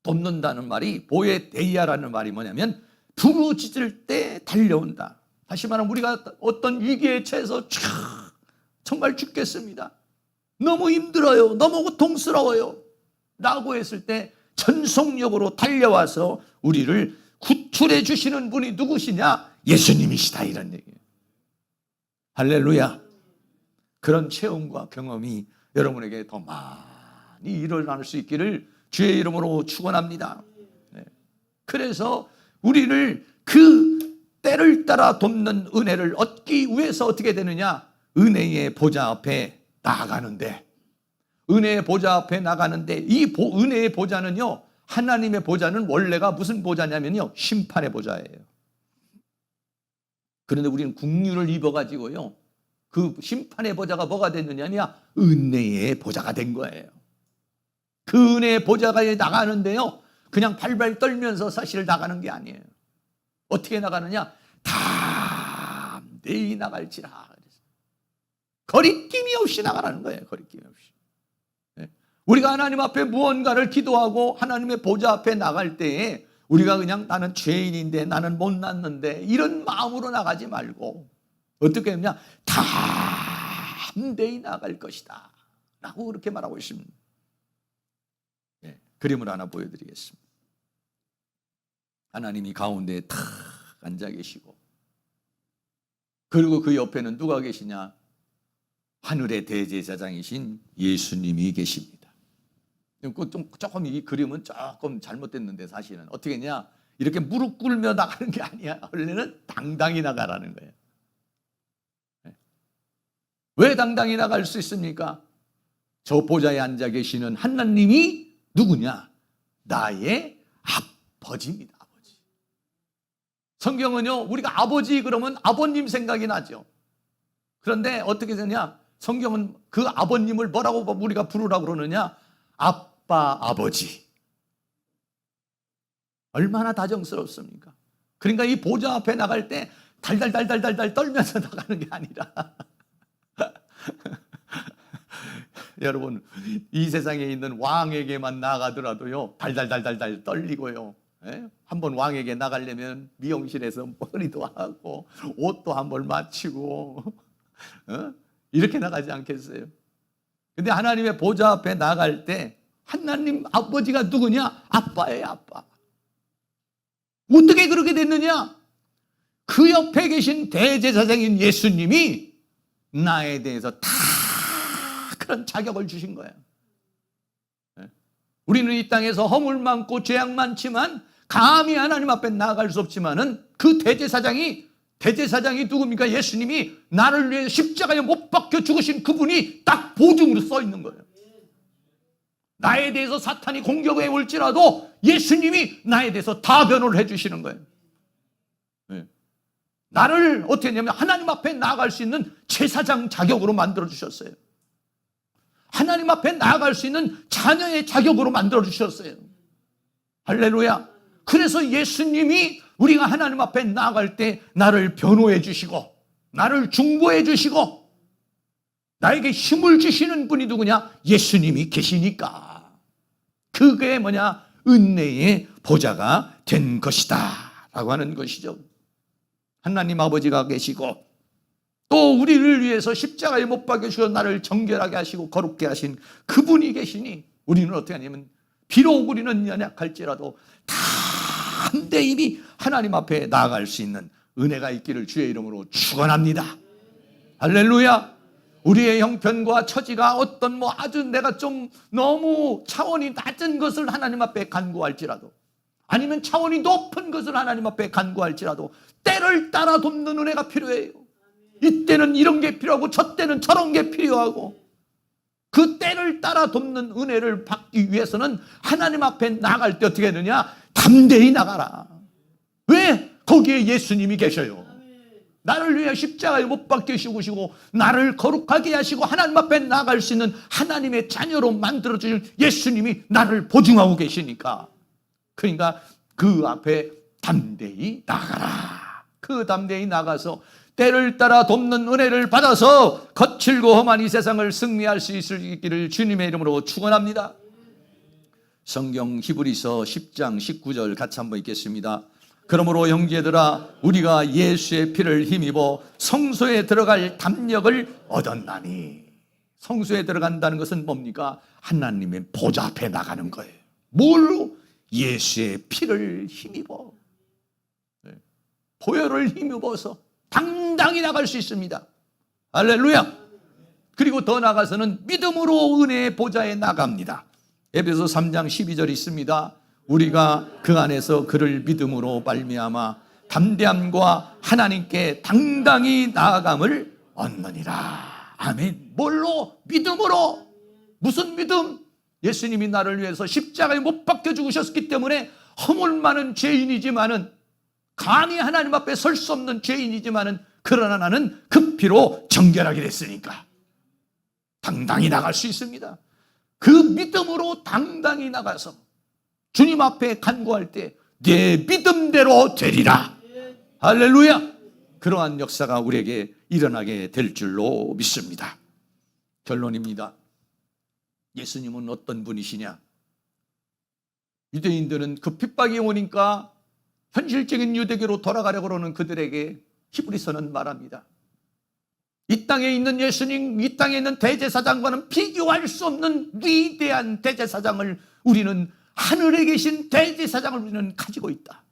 돕는다는 말이, 보에데이아라는 말이 뭐냐면 부르짖을 때 달려온다. 다시 말하면 우리가 어떤 위기에 처해서 정말 죽겠습니다, 너무 힘들어요, 너무 고통스러워요 라고 했을 때 전속력으로 달려와서 우리를 구출해 주시는 분이 누구시냐? 예수님이시다, 이런 얘기예요. 할렐루야. 그런 체험과 경험이 여러분에게 더 많이 일어날 수 있기를 주의 이름으로 축원합니다. 그래서 우리를 그 때를 따라 돕는 은혜를 얻기 위해서 어떻게 되느냐? 은혜의 보좌 앞에 나아가는데, 은혜의 보좌 앞에 나가는데, 이 은혜의 보좌는요, 하나님의 보좌는 원래가 무슨 보좌냐면요, 심판의 보좌예요. 그런데 우리는 국류를 입어가지고요, 그 심판의 보좌가 뭐가 됐느냐면 은혜의 보좌가 된 거예요. 그 은혜의 보좌가 나가는데요, 그냥 발발 떨면서 사실 나가는 게 아니에요. 어떻게 나가느냐? 다 담대히 나갈지라. 거리낌이 없이 나가라는 거예요. 거리낌이 없이. 우리가 하나님 앞에 무언가를 기도하고 하나님의 보좌 앞에 나갈 때에 우리가 그냥 나는 죄인인데 나는 못났는데 이런 마음으로 나가지 말고 어떻게 했냐? 담대히 나갈 것이다 라고 그렇게 말하고 있습니다. 그림을 하나 보여드리겠습니다. 하나님이 가운데에 탁 앉아 계시고 그리고 그 옆에는 누가 계시냐? 하늘의 대제사장이신 예수님이 계십니다. 조금 이 그림은 조금 잘못됐는데 사실은 어떻게 했냐? 이렇게 무릎 꿇며 나가는 게 아니야. 원래는 당당히 나가라는 거예요. 왜 당당히 나갈 수 있습니까? 저 보좌에 앉아 계시는 하나님이 누구냐? 나의 아버지입니다. 아버지. 성경은요, 우리가 아버지 그러면 아버님 생각이 나죠. 그런데 어떻게 되냐? 성경은 그 아버님을 뭐라고 우리가 부르라고 그러느냐? 아빠, 아버지. 얼마나 다정스럽습니까? 그러니까 이 보좌 앞에 나갈 때 달달달달달달 떨면서 나가는 게 아니라 여러분, 이 세상에 있는 왕에게만 나가더라도요 달달달달달 떨리고요. 한번 왕에게 나가려면 미용실에서 머리도 하고 옷도 한번 맞추고 이렇게 나가지 않겠어요? 근데 하나님의 보좌 앞에 나갈 때 하나님 아버지가 누구냐? 아빠예요, 아빠. 어떻게 그렇게 됐느냐? 그 옆에 계신 대제사장인 예수님이 나에 대해서 다 그런 자격을 주신 거예요. 우리는 이 땅에서 허물 많고 죄악 많지만 감히 하나님 앞에 나아갈 수 없지만은 그 대제사장이 누굽니까? 예수님이 나를 위해 십자가에 못 박혀 죽으신 그분이 딱 보증으로 써 있는 거예요. 나에 대해서 사탄이 공격해 올지라도 예수님이 나에 대해서 다 변호를 해주시는 거예요. 나를 어떻게 했냐면 하나님 앞에 나아갈 수 있는 제사장 자격으로 만들어 주셨어요. 하나님 앞에 나아갈 수 있는 자녀의 자격으로 만들어 주셨어요. 할렐루야. 그래서 예수님이 우리가 하나님 앞에 나아갈 때 나를 변호해 주시고 나를 중보해 주시고 나에게 힘을 주시는 분이 누구냐? 예수님이 계시니까. 그게 뭐냐? 은혜의 보좌가 된 것이다 라고 하는 것이죠. 하나님 아버지가 계시고 또 우리를 위해서 십자가에 못 박으시고 나를 정결하게 하시고 거룩게 하신 그분이 계시니 우리는 어떻게 하냐면 비록 우리는 연약할지라도 담대히 하나님 앞에 나아갈 수 있는 은혜가 있기를 주의 이름으로 축원합니다. 할렐루야. 우리의 형편과 처지가 어떤 아주 내가 좀 너무 차원이 낮은 것을 하나님 앞에 간구할지라도 아니면 차원이 높은 것을 하나님 앞에 간구할지라도 때를 따라 돕는 은혜가 필요해요. 이때는 이런 게 필요하고 저 때는 저런 게 필요하고 그 때를 따라 돕는 은혜를 받기 위해서는 하나님 앞에 나갈 때 어떻게 되느냐? 담대히 나가라. 왜? 거기에 예수님이 계셔요. 나를 위해 십자가에 못 박혀 죽으시고 나를 거룩하게 하시고 하나님 앞에 나갈 수 있는 하나님의 자녀로 만들어주신 예수님이 나를 보증하고 계시니까 그러니까 그 앞에 담대히 나가라. 그 담대히 나가서 때를 따라 돕는 은혜를 받아서 거칠고 험한 이 세상을 승리할 수 있기를 주님의 이름으로 축원합니다. 성경 히브리서 10장 19절 같이 한번 읽겠습니다. 그러므로 형제들아 우리가 예수의 피를 힘입어 성소에 들어갈 담력을 얻었나니. 성소에 들어간다는 것은 뭡니까? 하나님의 보좌 앞에 나가는 거예요. 뭘로? 예수의 피를 힘입어 보혈을 힘입어서 당당히 나갈 수 있습니다. 할렐루야. 그리고 더 나가서는 믿음으로 은혜의 보좌에 나갑니다. 에베소 3장 12절 있습니다. 우리가 그 안에서 그를 믿음으로 말미암아 담대함과 하나님께 당당히 나아감을 얻느니라. 아멘. 뭘로? 믿음으로. 무슨 믿음? 예수님이 나를 위해서 십자가에 못 박혀 죽으셨기 때문에 허물 많은 죄인이지만은 감히 하나님 앞에 설 수 없는 죄인이지만은 그러나 나는 그 피로 정결하게 됐으니까 당당히 나갈 수 있습니다. 그 믿음으로 당당히 나가서 주님 앞에 간구할 때 내 믿음대로 되리라. 할렐루야. 그러한 역사가 우리에게 일어나게 될 줄로 믿습니다. 결론입니다. 예수님은 어떤 분이시냐? 유대인들은 그 핍박이 오니까 현실적인 유대교로 돌아가려고 하는 그들에게 히브리서는 말합니다. 이 땅에 있는 예수님, 이 땅에 있는 대제사장과는 비교할 수 없는 위대한 대제사장을 우리는, 하늘에 계신 대제사장을 우리는 가지고 있다.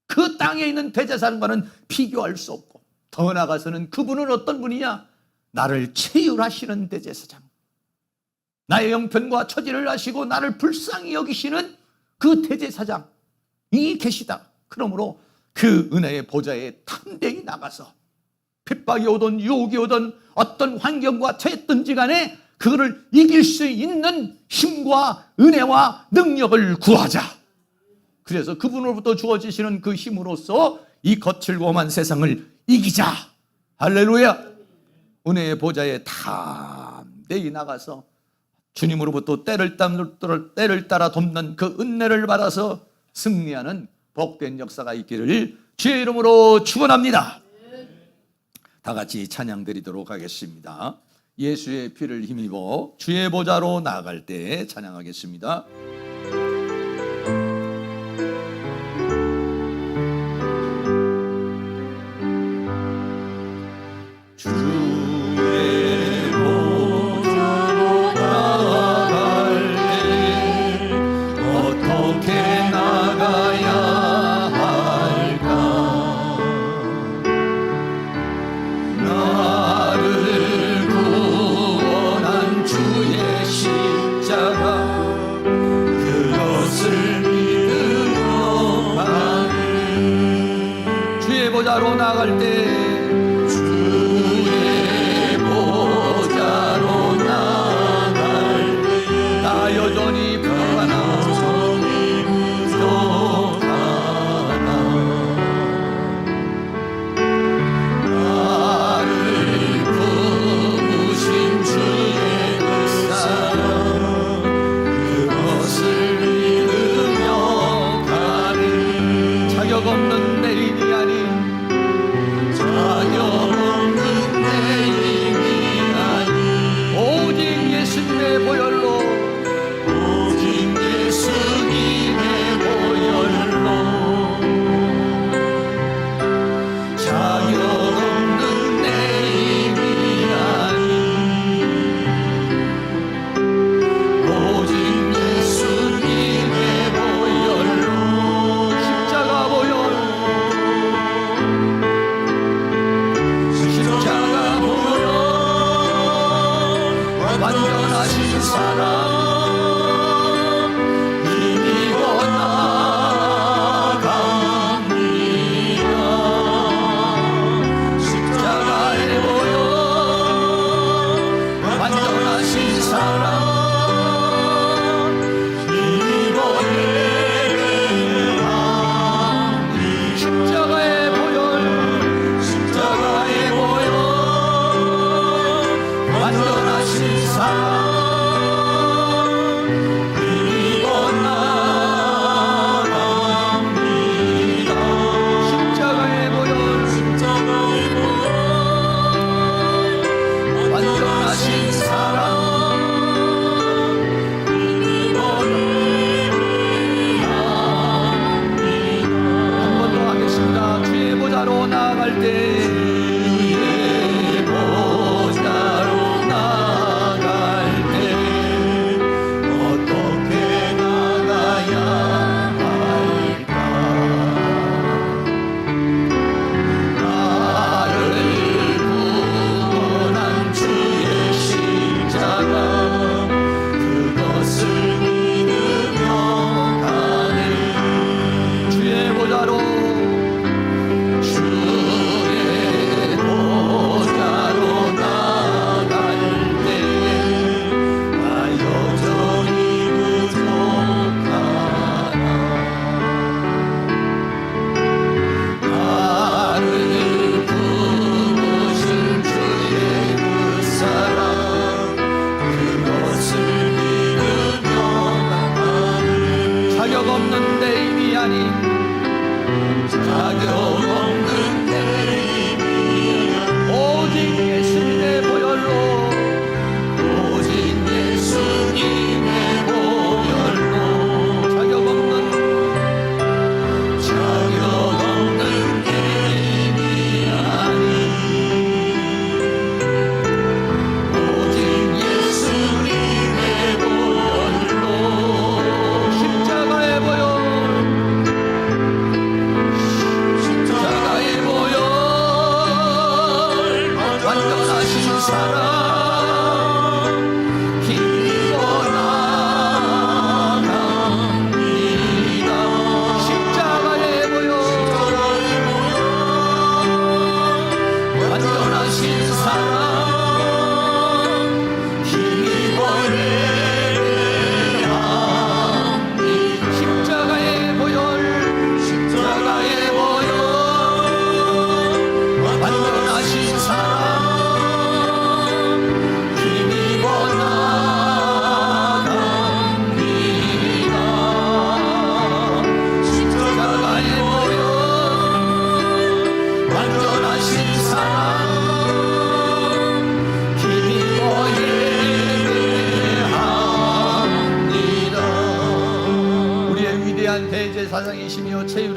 그 땅에 있는 대제사장과는 비교할 수 없고, 더 나아가서는 그분은 어떤 분이냐? 나를 체휼하시는 대제사장, 나의 형편과 처지를 아시고 나를 불쌍히 여기시는 그 대제사장이 계시다. 그러므로 그 은혜의 보좌에 담대히 나가서 핍박이 오든 유혹이 오든 어떤 환경과 처했든지 간에 그거를 이길 수 있는 힘과 은혜와 능력을 구하자. 그래서 그분으로부터 주어지시는 그 힘으로써 이 거칠고 험한 세상을 이기자. 할렐루야. 은혜의 보좌에 담대히 나가서 주님으로부터 때를 따라 돕는 그 은혜를 받아서 승리하는 복된 역사가 있기를 주의 이름으로 축원합니다. 다 같이 찬양 드리도록 하겠습니다. 예수의 피를 힘입어 주의 보좌로 나아갈 때 찬양하겠습니다. 보좌로 나갈 때 주의 보좌로 나갈 때 나 여전히 부족하나 나를 부으신 주의 그 사랑 그것을 믿으며 가는 자격 없는 내일이 아닌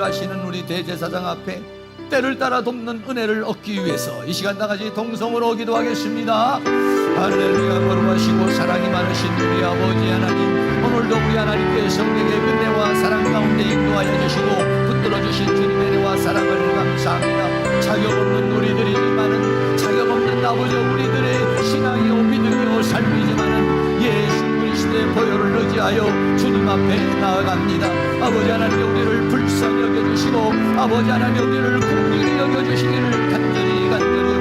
살아가시는 우리 대제사장 앞에 때를 따라 돕는 은혜를 얻기 위해서 이 시간 다같이 동성으로 기도하겠습니다. 할렐루야. 거룩하시고 사랑이 많으신 우리 아버지 하나님, 오늘도 우리 하나님께서 우리에게 은혜와 사랑 가운데 인도하여 주시고 붙들어 주신 주님의 은혜와 사랑을 감사합니다. 자격 없는 우리들이 많은 자격 없는 아버지 우리들의 신앙이요 믿음이요 삶이지만은 예수 그리스도의 보혈을 의지하여 주님 앞에 나아갑니다. 아버지 하나님, 우리를 불쌍히 여겨주시고 아버지 하나님, 우리를 긍휼히 여겨주시기를 간절히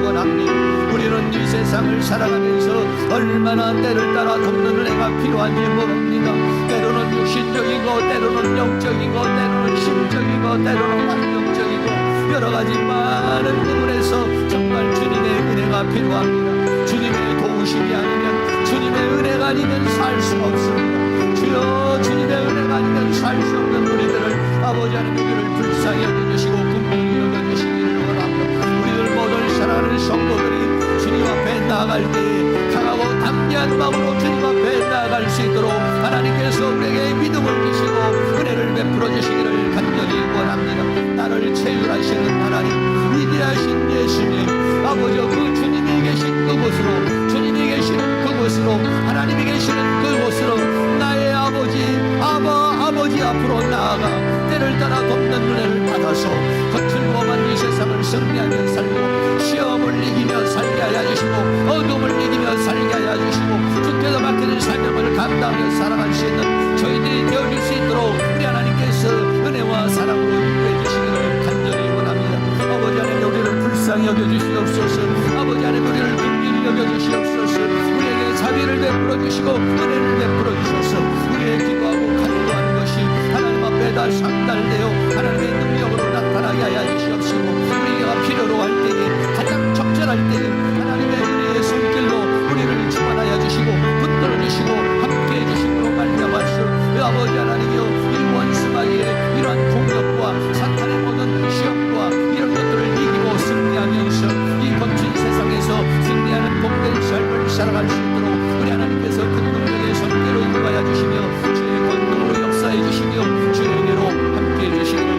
원합니다. 우리는 이 세상을 살아가면서 얼마나 때를 따라 돕는 은혜가 필요한지 모릅니다. 때로는 육신적이고 때로는 영적이고 때로는 심적이고 때로는 환경적이고 여러 가지 많은 부분에서 정말 주님의 은혜가 필요합니다. 주님의 도우심이 아니면, 주님의 은혜가 아니면 살 수가 없습니다. 주여, 주님의 은혜가 아니면 살 수 없는 우리들을 아버지 하나님, 우리를 불쌍히 여겨주시고 긍휼히 여겨주시기를 원합니다. 우리들 모든 사랑하는 성도들이 주님 앞에 나아갈 때에 강하고 담대한 마음으로 주님 앞에 나아갈 수 있도록 하나님께서 우리에게 믿음을 주시고 은혜를 베풀어 주시기를 간절히 원합니다. 나를 체휼하시는 하나님, 위대하신 예수님, 아버지 그 주님이 계신 그곳으로, 주님이 계시는 그곳으로, 하나님이 계시는 그곳으로 나의 아버지 앞으로 나아가 때를 따라 돕는 은혜를 받아서 거칠고 험한 이 세상을 승리하며 살고 시험을 이기며 살게 하여 주시고 어둠을 이기며 살게 하여 주시고 주께서 맡겨진 사명을 감당하며 살아갈 수 있는 저희들이 되어질 수 있도록 우리 하나님께서 은혜와 사랑으로 인도해 주시기를 간절히 원합니다. 아버지 하나님, 우리를 불쌍히 여겨주시옵소서. 아버지 하나님, 우리를 긍휼히 여겨주시옵소서. 우리에게 자비를 베풀어 주시고 은혜를 베풀어 주셔서 우리의 기도하고 간구하는 것이 하나님 앞에 다 상달되어 하나님의 능력으로 나타나게 하여 주시옵시고 우리가 필요로 할 때에, 가장 적절할 때에 하나님의 은혜의 손길로 우리를 충만하여 주시고 붙들어 주시고 함께해 주심으로 말미암아서 아버지 하나님이여, 이 원수마귀의 이러한 공격과 사탄의 모든 시험과 이런 것들을 이기고 승리하면서 이 거친 세상에서 승리하는 복된 삶을 살아갈 수 있도록 우리 하나님께서 그 능력의 손길로 인도하여 주시며 주의 권능으로 역사해 주시며 주의 은혜로 함께해 주시기를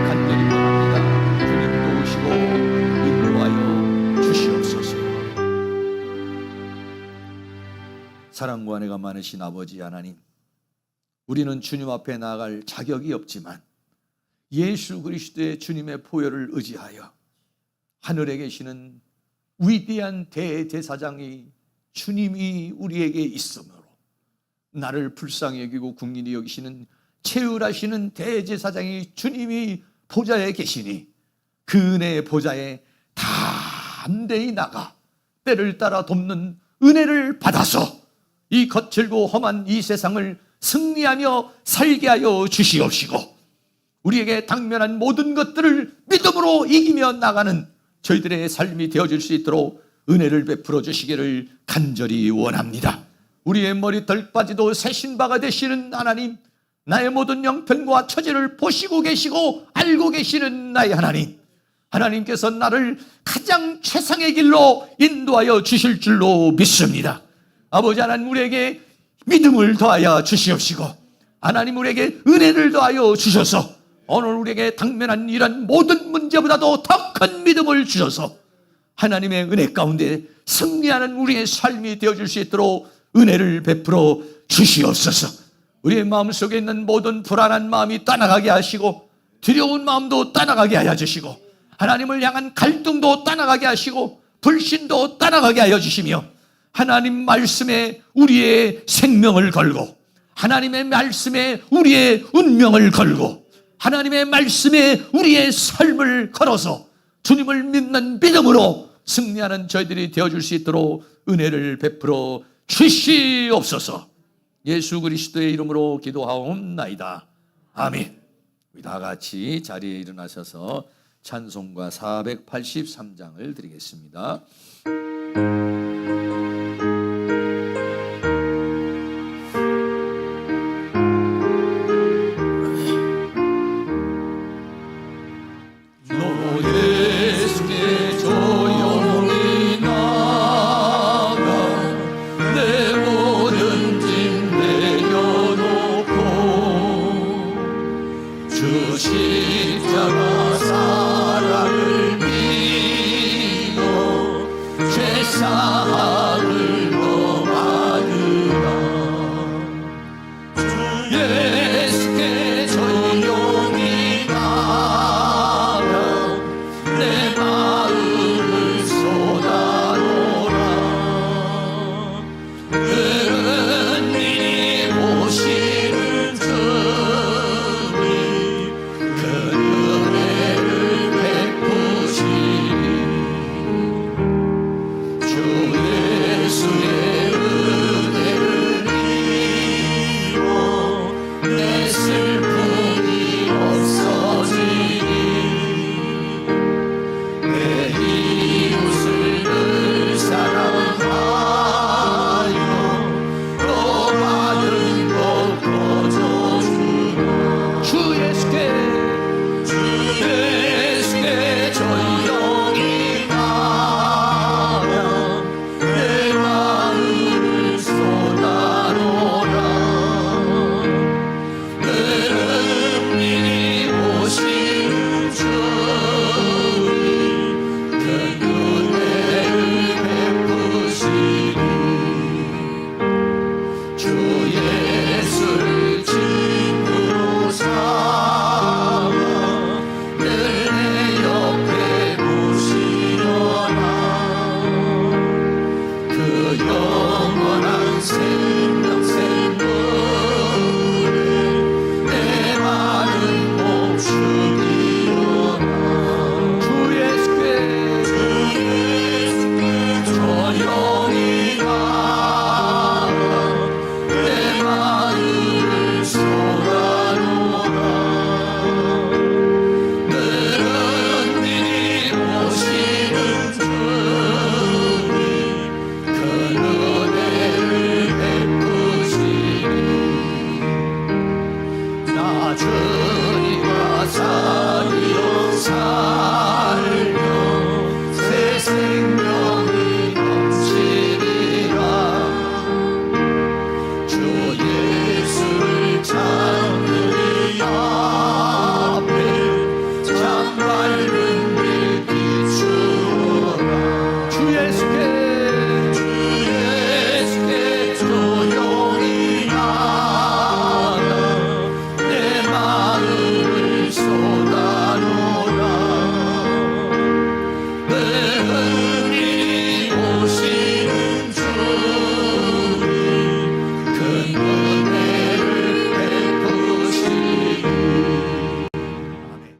간절히 원합니다. 주님 도우시고 인도하여 주시옵소서. 사랑과 은혜가 많으신 아버지 하나님, 우리는 주님 앞에 나아갈 자격이 없지만 예수 그리스도의 주님의 보혈을 의지하여 하늘에 계시는 위대한 대제사장이 주님이 우리에게 있으므로 나를 불쌍히 여기고 긍휼히 여기시는 체휼하시는 대제사장이 주님이 보좌에 계시니 그 은혜의 보좌에 담대히 나가 때를 따라 돕는 은혜를 받아서 이 거칠고 험한 이 세상을 승리하며 살게 하여 주시옵시고 우리에게 당면한 모든 것들을 믿음으로 이기며 나가는 저희들의 삶이 되어질 수 있도록 은혜를 베풀어 주시기를 간절히 원합니다. 우리의 머리털까지도 새신 바가 되시는 하나님, 나의 모든 형편과 처지를 보시고 계시고 알고 계시는 나의 하나님, 하나님께서 나를 가장 최상의 길로 인도하여 주실 줄로 믿습니다. 아버지 하나님, 우리에게 믿음을 더하여 주시옵시고 하나님, 우리에게 은혜를 더하여 주셔서 오늘 우리에게 당면한 이런 모든 문제보다도 더 큰 믿음을 주셔서 하나님의 은혜 가운데 승리하는 우리의 삶이 되어줄 수 있도록 은혜를 베풀어 주시옵소서. 우리의 마음속에 있는 모든 불안한 마음이 떠나가게 하시고 두려운 마음도 떠나가게 하여 주시고 하나님을 향한 갈등도 떠나가게 하시고 불신도 떠나가게 하여 주시며 하나님 말씀에 우리의 생명을 걸고 하나님의 말씀에 우리의 운명을 걸고 하나님의 말씀에 우리의 삶을 걸어서 주님을 믿는 믿음으로 승리하는 저희들이 되어줄 수 있도록 은혜를 베풀어 주시옵소서. 예수 그리스도의 이름으로 기도하옵나이다. 아멘. 우리 다 같이 자리에 일어나셔서 찬송가 483장을 드리겠습니다.